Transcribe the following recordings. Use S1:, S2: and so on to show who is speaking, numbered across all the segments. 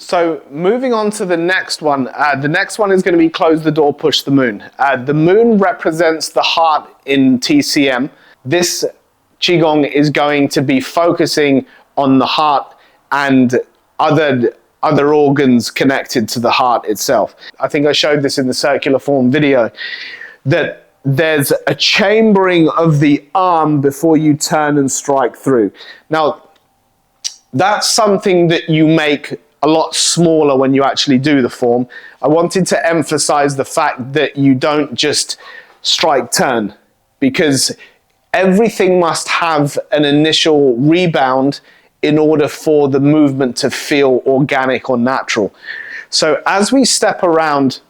S1: So moving on to the next one is going to be close the door, push the moon. The moon represents the heart in TCM. This Qigong is going to be focusing on the heart and other organs connected to the heart itself. I think I showed this in the circular form video, that there's a chambering of the arm before you turn and strike through. Now, that's something that you make a lot smaller when you actually do the form. I wanted to emphasize the fact that you don't just strike turn, because everything must have an initial rebound in order for the movement to feel organic or natural. So as we step around,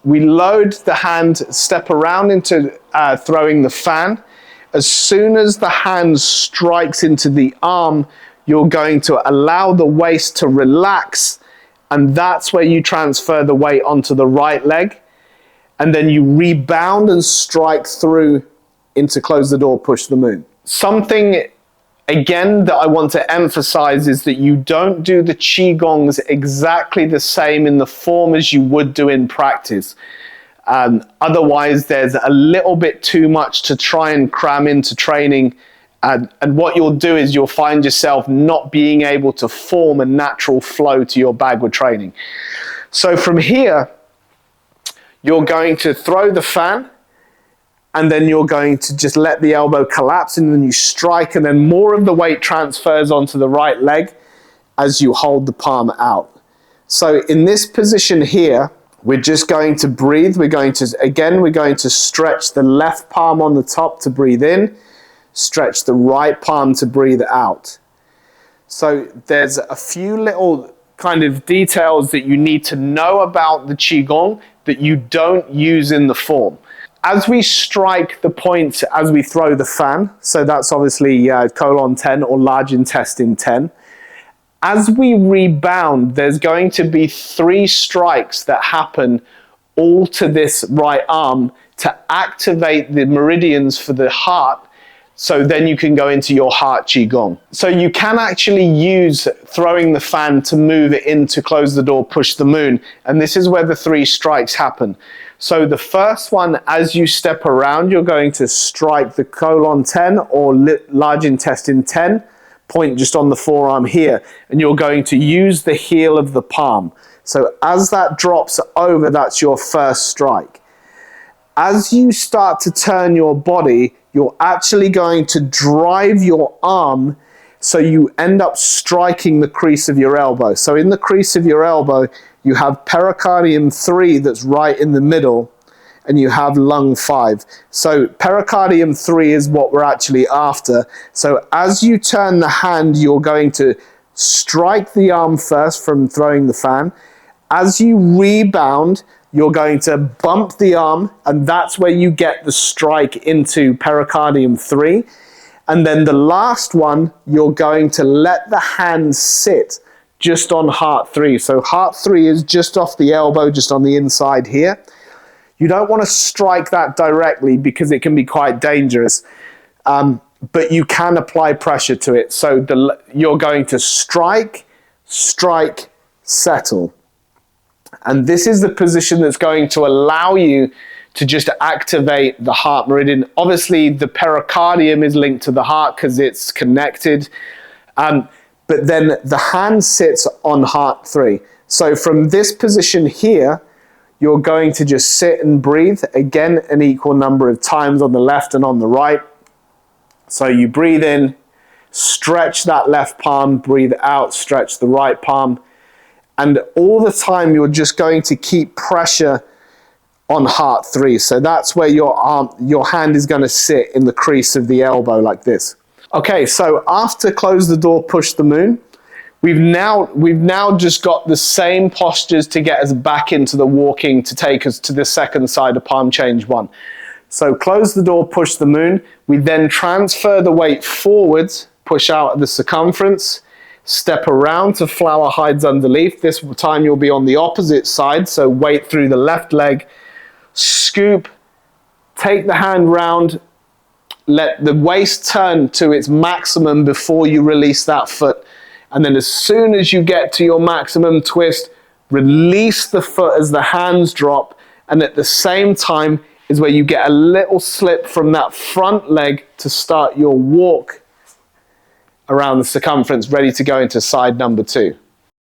S1: we load the hand, step around into throwing the fan. As soon as the hand strikes into the arm, you're going to allow the waist to relax, and that's where you transfer the weight onto the right leg, and then you rebound and strike through into close the door, push the moon. Something again that I want to emphasize is that you don't do the Qigongs exactly the same in the form as you would do in practice. Otherwise there's a little bit too much to try and cram into training. And what you'll do is you'll find yourself not being able to form a natural flow to your Bagua training. So from here, you're going to throw the fan, and then you're going to just let the elbow collapse, and then you strike, and then more of the weight transfers onto the right leg as you hold the palm out. So in this position here, we're just going to breathe. We're going to stretch the left palm on the top to breathe in, stretch the right palm to breathe out. So there's a few little kind of details that you need to know about the Qigong that you don't use in the form. As we strike the point as we throw the fan, so that's obviously colon 10 or large intestine 10, as we rebound, there's going to be 3 strikes that happen all to this right arm to activate the meridians for the heart. So then you can go into your heart Qigong. So you can actually use throwing the fan to move it into close the door, push the moon. And this is where the 3 strikes happen. So the first one, as you step around, you're going to strike the colon 10 or large intestine 10, point just on the forearm here. And you're going to use the heel of the palm. So as that drops over, that's your first strike. As you start to turn your body, you're actually going to drive your arm so you end up striking the crease of your elbow. So in the crease of your elbow, you have pericardium 3 that's right in the middle, and you have lung 5. So pericardium 3 is what we're actually after. So as you turn the hand, you're going to strike the arm first from throwing the fan. As you rebound, you're going to bump the arm, and that's where you get the strike into pericardium 3. And then the last one, you're going to let the hand sit just on heart 3. So heart 3 is just off the elbow, just on the inside here. You don't want to strike that directly because it can be quite dangerous, but you can apply pressure to it. So you're going to strike, strike, settle. And this is the position that's going to allow you to just activate the heart meridian. Obviously, the pericardium is linked to the heart because it's connected. But then the hand sits on heart 3. So from this position here, you're going to just sit and breathe, again, an equal number of times on the left and on the right. So you breathe in, stretch that left palm, breathe out, stretch the right palm. And all the time you're just going to keep pressure on heart 3. So that's where your hand is going to sit in the crease of the elbow like this. Okay, so after close the door, push the moon, we've now just got the same postures to get us back into the walking to take us to the second side of palm change 1. So close the door, push the moon. We then transfer the weight forwards, push out at the circumference, step around to flower hides underneath. This time you'll be on the opposite side, so weight through the left leg, scoop, take the hand round, let the waist turn to its maximum before you release that foot, And then as soon as you get to your maximum twist, release the foot as the hands drop, and at the same time is where you get a little slip from that front leg to start your walk around the circumference, ready to go into side number 2.